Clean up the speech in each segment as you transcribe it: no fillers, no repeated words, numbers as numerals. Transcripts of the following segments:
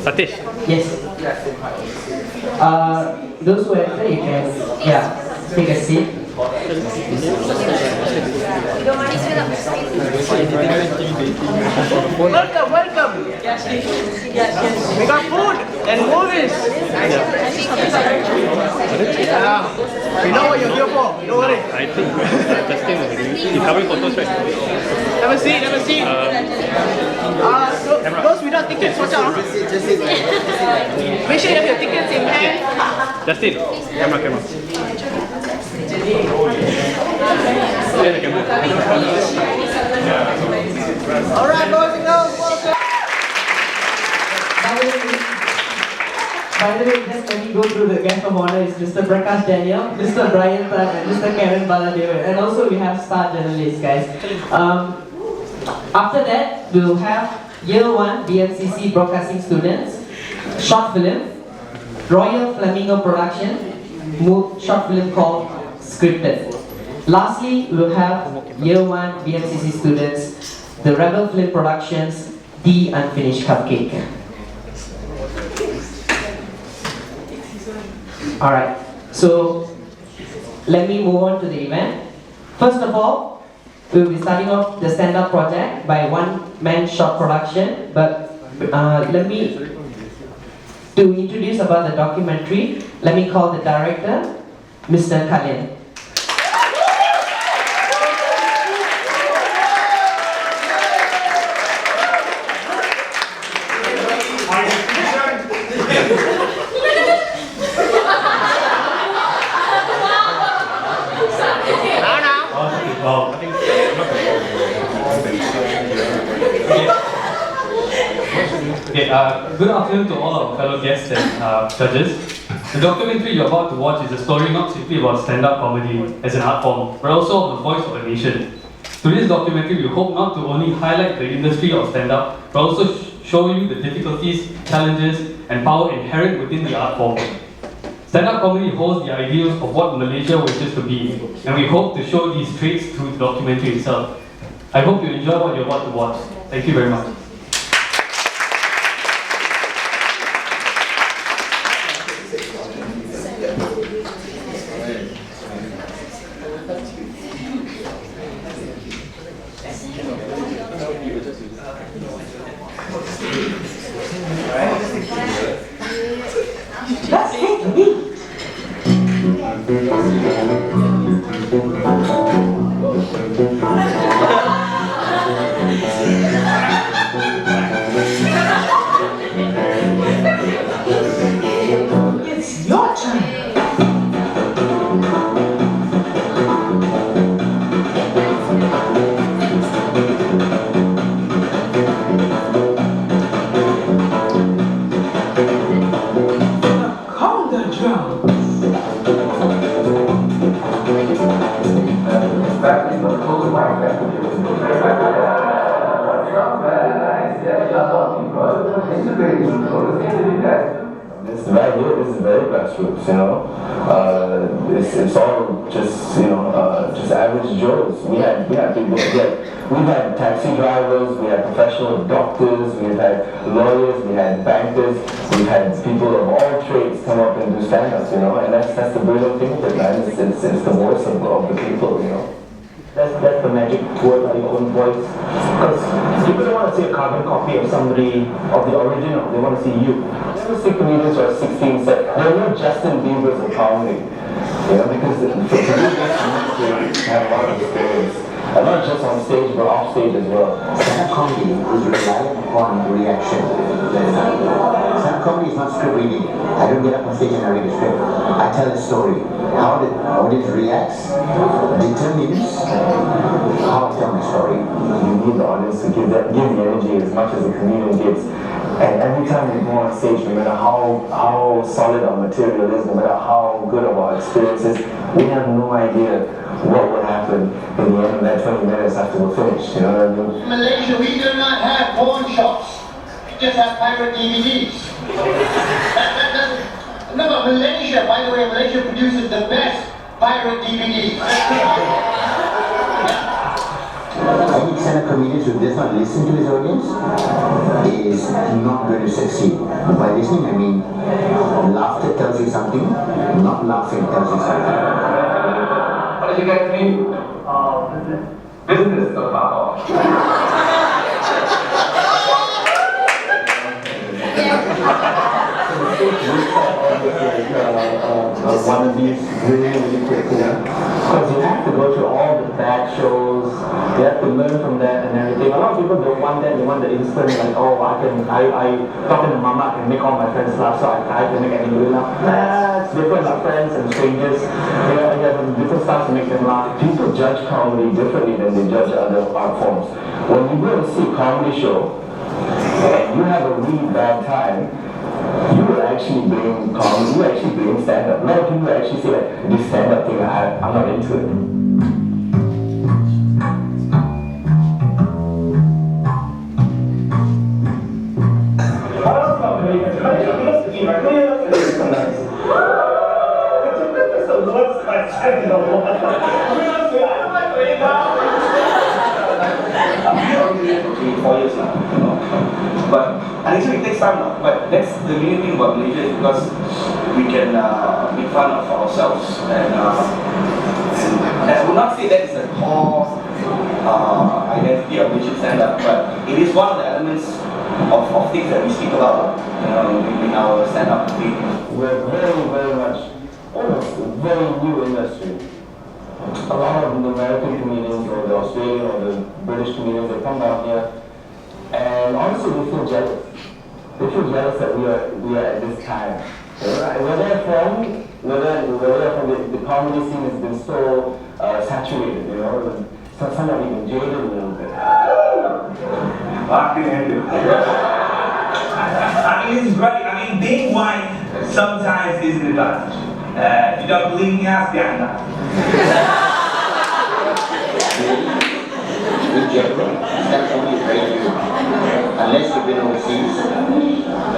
Satish. Yes. Those who enter, you can, take a seat. Welcome, welcome. We got food and movies. Yeah. We know what you're here for. Don't worry. I think Justin, he's covering photos, right? Have a seat, have a seat. Those without tickets, watch out. Make sure you have your tickets in hand. Justin, camera. Alright, boys and girls, welcome. By the way, just let me go through the guest of honor is Mr. Prakash Daniel, Mr. Brian Tan, and Mr. Karen Baladevan. And also we have star journalists, guys. After that, we'll have Year 1 BMCC broadcasting students, short film, Royal Flamingo Production, short film called Scripted. Lastly, we'll have Year 1 BMCC students, the Rebel Film Productions, The Unfinished Cupcake. Alright, so let me move on to the event. First of all, we'll be starting off the stand-up project by one-man short production, but to introduce about the documentary, let me call the director, Mr. Kalin. Good afternoon to all our fellow guests and judges. The documentary you're about to watch is a story not simply about stand-up comedy as an art form, but also of the voice of a nation. Through this documentary, we hope not to only highlight the industry of stand-up, but also show you the difficulties, challenges, and power inherent within the art form. Stand-up comedy holds the ideals of what Malaysia wishes to be, and we hope to show these traits through the documentary itself. I hope you enjoy what you're about to watch. Thank you very much. It's your turn. This right here, this is very grassroots, you know. It's all just, you know, just average Joes. We've had taxi drivers, we had professional doctors, we've had lawyers, we had bankers, we've had people of all trades come up and do stand-ups, you know. And that's the brilliant thing of it, man. It's the voice of the people, you know. That's the magic word, like your own voice. Because people don't want to see a carbon copy of somebody, of the original, they want to see you. Never see comedians who are 16 set. They're not Justin Bieber's of comedy. You know, because for comedians you have a lot of experience. And not just on stage, but off stage as well. Stand-up comedy is reliant upon reaction. Stand-up comedy is not script reading. I don't get up on stage and I read a script. I tell a story. How the audience reacts determines how I tell my story. You need the audience to give the energy as much as the comedian gives. And every time we go on stage, no matter how solid our material is, no matter how good of our experience is, we have no idea what would happen in the end of that 20 minutes after we're finished. You know what I mean? In Malaysia, we do not have pawn shops. We just have pirate DVDs. No, but Malaysia, by the way, Malaysia produces the best pirate DVDs. who does not listen to his audience is not going to succeed. By listening, I mean laughter tells you something, not laughing tells you something. What did you guys mean? Business so far. One of these really quick, because you have to go through all the bad shows, you have to learn from that and everything. A lot of people don't want that, they want the instant, like, oh, I talking to mama, I can make all my friends laugh, so I can make anybody laugh. That's different, like friends and strangers, you have different styles to make them laugh. People judge comedy differently than they judge other art forms. When you go and see a comedy show, and you have a really bad time, you will actually blame comedy, you will actually blame stand-up. A lot of people will actually say like, this stand-up thing, I'm not into it. But actually it takes time now. But that's the main thing about Malaysia is because we can make fun of ourselves and I would not say that is the core identity of Malaysian stand-up, but it is one of the elements of things that we speak about, in our stand-up thing. We're very much almost a very new industry. A lot of the American comedians or the Australian or the British comedians, they come down here and honestly they feel jealous. They feel jealous that we are at this time. Where they're from, the comedy scene has been so saturated, some are even jaded a little bit. I mean, it's great. I mean, being white sometimes is an advantage. If you don't believe me, ask Ghana. In general, stand-up comedy is very new. Unless you've been overseas,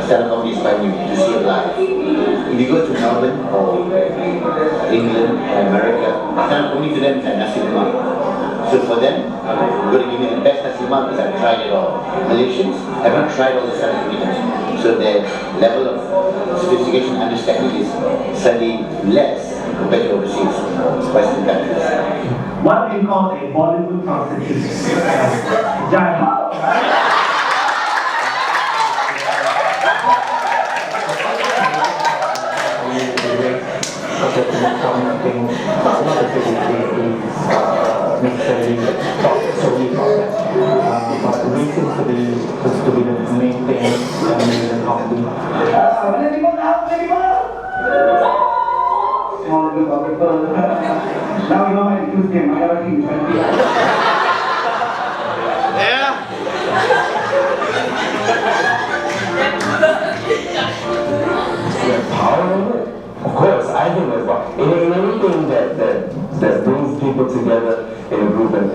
stand-up comedy is quite new to see it live. If you go to Melbourne or England or America, stand-up comedy to them is like nasi lemak. So for them, I'm going to give you the best nasi lemak because I've tried it all. Malaysians have not tried all the stand-up comedians. So their level of sophistication and understanding is slightly less compared to overseas, Western countries. What do you call a Bollywood prostitute? Jai Ho! Necessarily talk solely about that. But race seems to be the main thing in comedy. Now you know my excuse game. I gotta keep it. Power in it? Of course, I think there's power. In anything that brings people together in a group and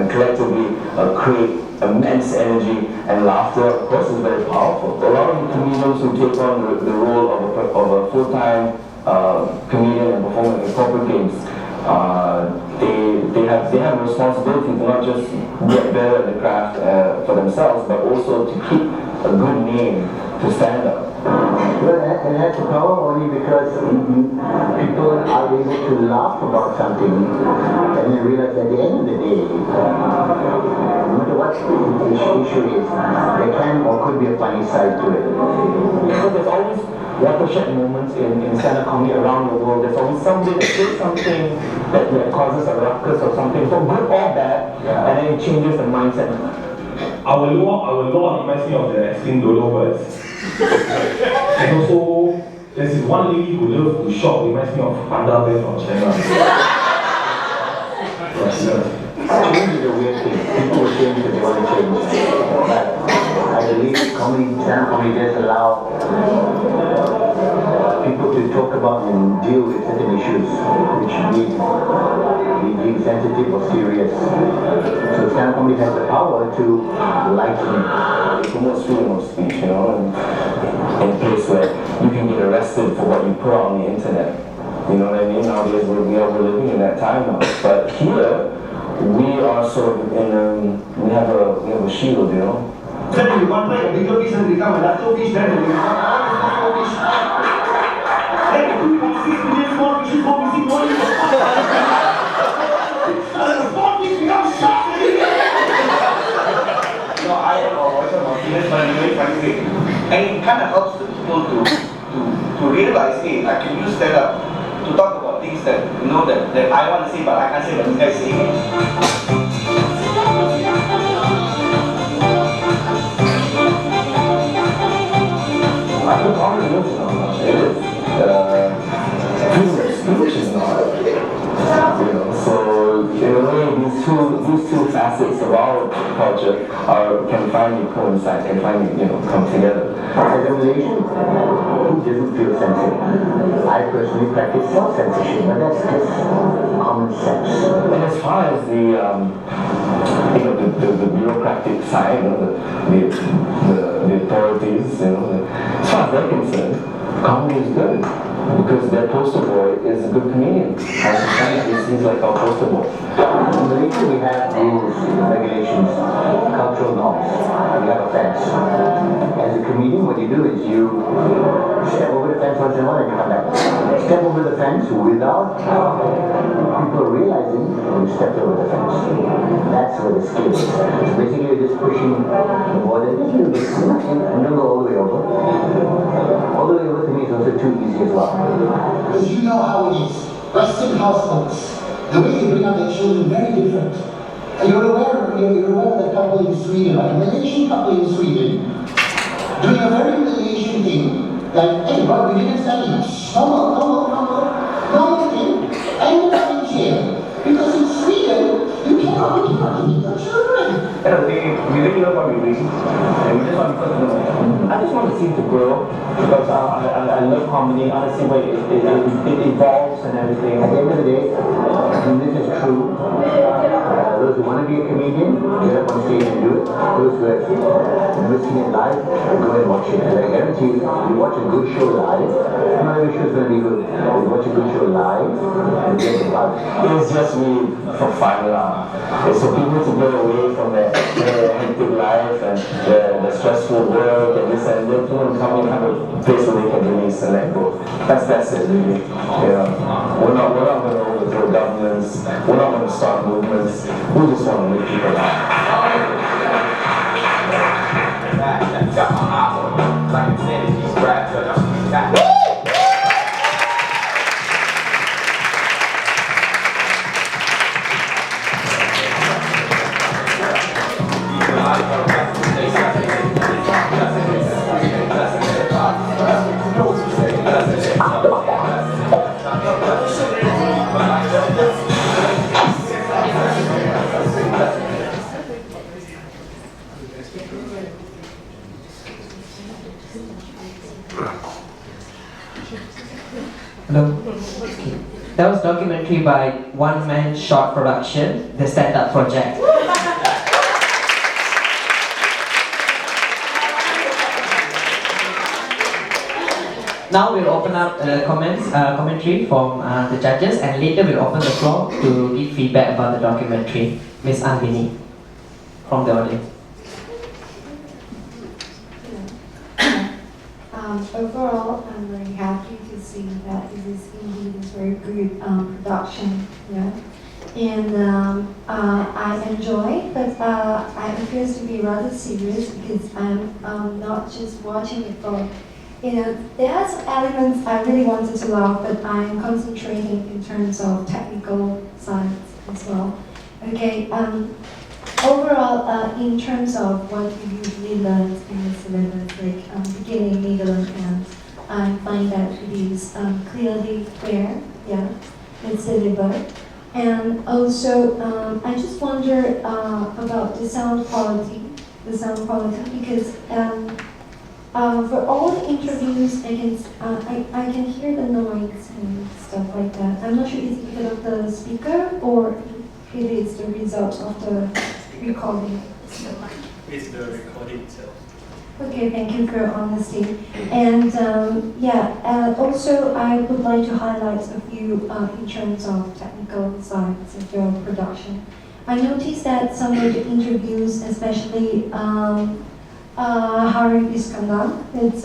collectively create immense energy and laughter, of course, is very powerful. A lot of the comedians who take on the role of a full-time comedian and performer in corporate games, they have a responsibility to not just get better at the craft for themselves, but also to keep a good name to stand up. Well, it has the power only because people are able to laugh about something and then realize at the end of the day, no matter what the issue is, there can or could be a funny side to it. Because there's always watershed moments in stand-up comedy around the world. There's always somebody that says something that causes a ruckus or something, for good or bad, and then it changes the mindset. Our law reminds me of the extinct dodo birds. And also, there's this one lady who loves to shop, reminds me of Panda Bear from China. Change is a weird thing. People will change because they want to change. But I believe stand-up comedy does allow people to talk about and deal with certain issues which need being sensitive or serious. So stand-up comedy has the power to lighten it. It promotes freedom of speech, in a place where you can get arrested for what you put on the internet. You know what I mean? Nowadays we're living in that time now. But here, we are sort of we have a shield, you know. Then you want like a bigger piece and become a leftover piece, then you become a piece. Then you do 6 million small pieces, 4 pieces, more you small piece becomes sharp. No, I have also an opinion, but in a very funny way. And it kind of helps the people to realize, hey, I can use stand up to talk about things that that I want to say, but I can't say, but this guy's saying it. I think all the music it is. English is not. You know, so in a way, these two facets of our culture can finally coincide, can finally come together. As a Malaysian, who doesn't feel censored? I personally practice self-censorship, but that's just common sense. And as far as the bureaucratic side, the authorities, as far as they're concerned, comedy is good because their poster boy is a good comedian. Our society seems like our poster boy. In Malaysia, we have rules, regulations, cultural norms. We have a fence. As a comedian, what you do is you step over the fence once in a while and you come back. Step over the fence without people realizing you stepped over the fence. That's where the skill is. So basically, you're just pushing the border just a little bit and don't go all the way over. All the way over to me is also too easy as well. Because you know how it is. Western households, the way they bring up their children, very different. You're aware of that couple in Sweden, like a Malaysian couple in Sweden, doing a very Malaysian thing, like, hey, bro, we didn't study. Normal thing, ended up in jail. Because in Sweden, you cannot keep your children. End of the day, we really love what we do, and we just want people to know. I just want the scene to grow because I love comedy. I want to see where it evolves and everything. At the end of the day, and this is true, those who want to be a comedian, get up on stage and do it. Those who have never seen it live, go and watch it. And I guarantee you watch a good show live, not every show is going to be good. You watch a good show live, and get the buzz. It's just me for fun. It's for people to get away from their hectic life and the stressful work and this and that. People come in have a place where they can release and let go. That's it, really. We're not going to overthrow governments. We're not going to start movements. We just want to make people laugh. Hello. Okay. That was documentary by One Man Short Production, the stand-up project. Now we'll open up commentary from the judges, and later we'll open the floor to give feedback about the documentary. Miss Anvini, from the audience. Overall, I'm very happy to see that it is indeed a very good production. Yeah. And I enjoy, but I appears to be rather serious because I'm not just watching it for, there are some elements I really wanted to laugh, but I'm concentrating in terms of technical sides as well. Okay. Overall, in terms of what you usually learn in the syllabus, like beginning, middle, and end, I find that it is clearly clear, yeah, it's delivered. And also, I just wonder about the sound quality, because for all the interviews, I can hear the noise and stuff like that. I'm not sure is it because of the speaker or it is the result of the recording. It's the recording itself. Okay, thank you for your honesty. And also I would like to highlight a few in terms of technical sides of your production. I noticed that some of the interviews, especially Harry Iskandar, it's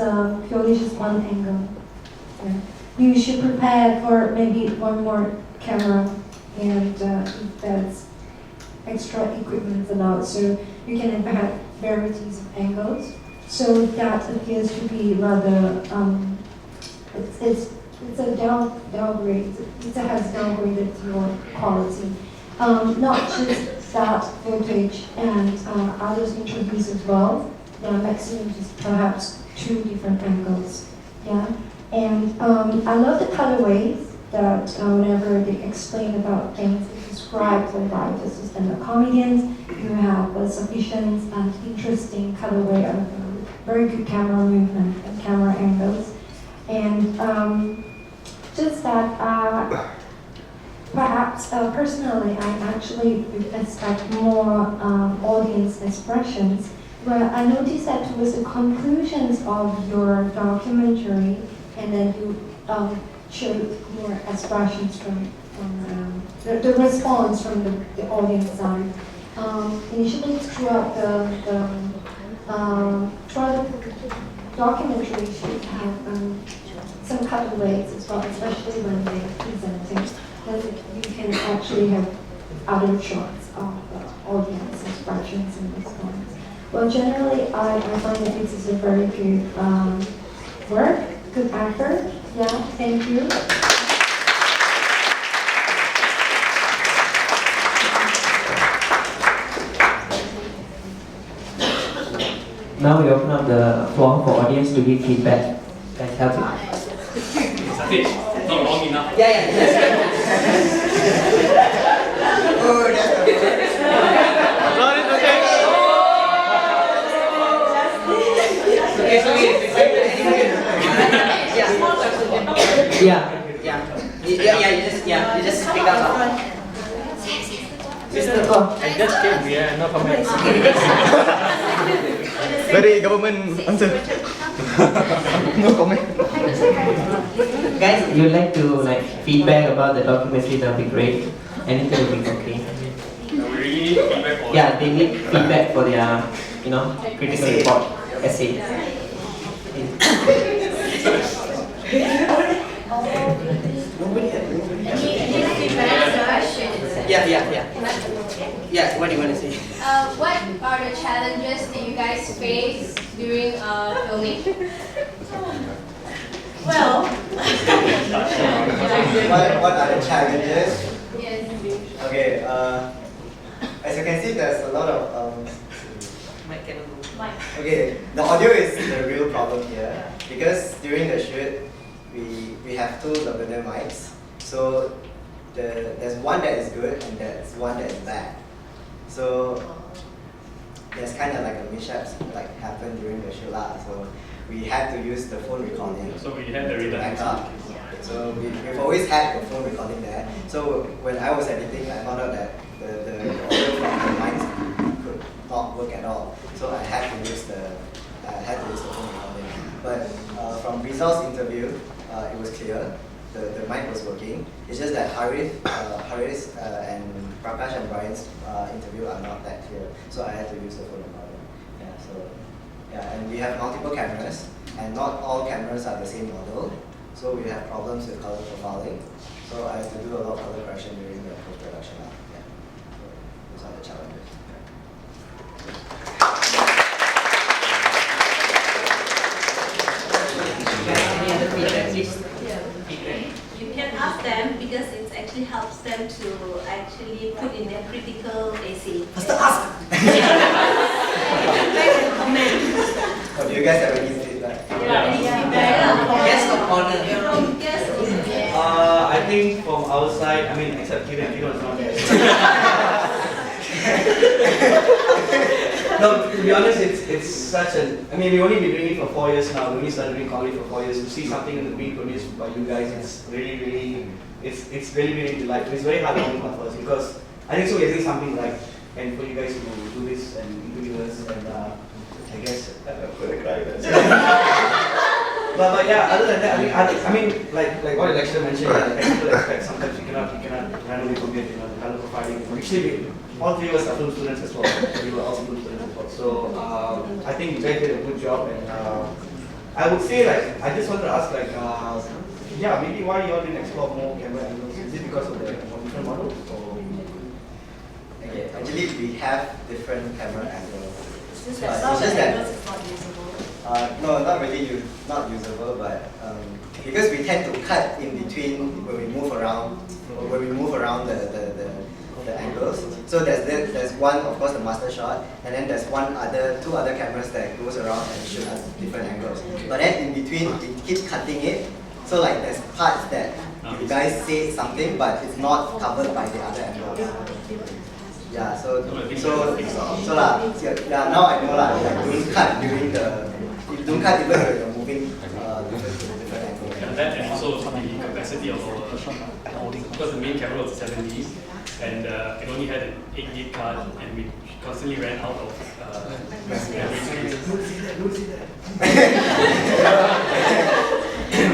purely just one angle. Yeah. You should prepare for maybe one more camera, and if there's extra equipment allowed, so you can have varieties of angles. So that appears to be rather, it's a downgrade. It has downgraded your quality. Not just that footage and other interviews as well. Yeah, maximum just perhaps 2 different angles. Yeah, and I love the colorways that whenever they explain about things, it describes the writers as stand-up comedians. You have a sufficient and interesting colorway of very good camera movement and camera angles, and just that. Perhaps personally, I actually would expect more audience expressions. Well, I noticed that towards the conclusions of your documentary, and then you showed more expressions from the response from the audience side. Initially, throughout the documentary, you should have some cutaways as well, especially when they're presenting. Then you can actually have other shots of the audience expressions and response. Well, generally, I find that this is a very good work, good effort. Yeah, thank you. Now we open up the floor for audience to give feedback. Guys, help it. Satish, not long enough. Yeah. Oh, that's the You just speak out. I just came here, no comment. very government answer. No comment. Guys, you'd like to feedback about the documentary, that would be great. Anything would be okay. Yeah, they need feedback for their, critical report, essay. Yeah, what do you want to say? What are the challenges that you guys face during filming? Well, what are the challenges? Yes. Okay, as you can see, there's a lot of okay, the audio is the real problem here because during the shoot we have 2 lavalier mics, so there's one that is good and there's one that is bad. So there's kind of like a mishaps happened during the shoot lah. So we had to use the phone recording. So we had the redundancy. So we've always had the phone recording there. So when I was editing, I found out that the audio from the mics could not work at all. So I had to use the phone recording. But from Rizal's interview, it was clear. The mic was working. It's just that Haris and Prakash and Brian's interview are not that clear. So I had to use the phone recording. And we have multiple cameras, and not all cameras are the same model. So we have problems with color profiling. So I have to do a lot of color correction during the post-production. So those are the challenges. Any other feedback, please? you can ask them because it actually helps them to actually put in their critical essay. First ask! Oh, do you guys have any feedback? Yes, of honor. I think from our side, except Kevin is not there. No, to be honest, it's such a. We've only been doing it for 4 years now. We only started doing comedy for 4 years. To see something being produced by you guys, it's really, it's really delightful. It's very heartwarming for us because I think so. We're doing something right, and for you guys to do this and interview us, and I guess I'm gonna cry. But yeah, other than that, I mean, like what the lecturer mentioned, like technical aspects, sometimes you cannot randomly forget, the color profiling. Actually, all three of us are film students as well. We were also film students as well. So I think you guys did a good job, and I would say like I just want to ask like yeah, maybe why you all didn't explore more camera angles? Is it because of the different models or? Okay, actually we have different camera angles. It's just But that it's just that angles is not usable. no, not really not usable, but because we tend to cut in between when we move around the angles. So there's one, of course, the master shot, and then there's two other cameras that goes around and shoot at different angles. But then in between, we keep cutting it. So like there's parts that you guys say something, but it's not covered by the other angles. Yeah, so now I know like don't cut during you don't cut even when you're moving different angles. And that and also the capacity of our, because the main camera was 70, and it only had an 8 gig card, and we constantly ran out of memory space.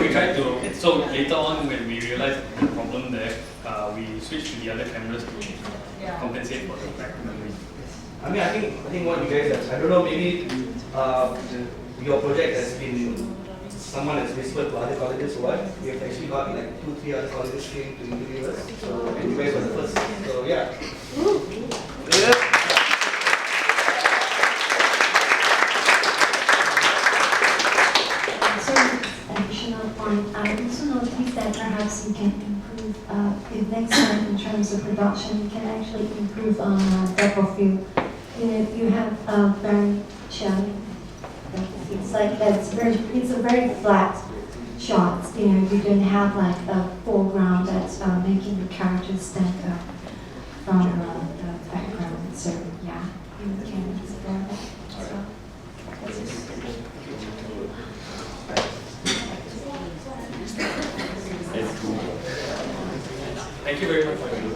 We tried to, so later on when we realized the problem there, we switched to the other cameras to compensate for the back memory. I mean, I think what you guys have, I don't know, maybe your project has been, someone has whispered to other colleges or what. We have actually got like 2-3 other colleges came to interview us. So, and you guys were the first. So yeah. So, additional point, I also noticed that perhaps you can improve, if next time in terms of production, you can actually improve on depth of field. You know, you have very shallow. It's like it's a very flat shot. You know, you don't have like a foreground that's making the characters stand up from the background. So yeah, you can explore that. So, that's it. Thank you very much for your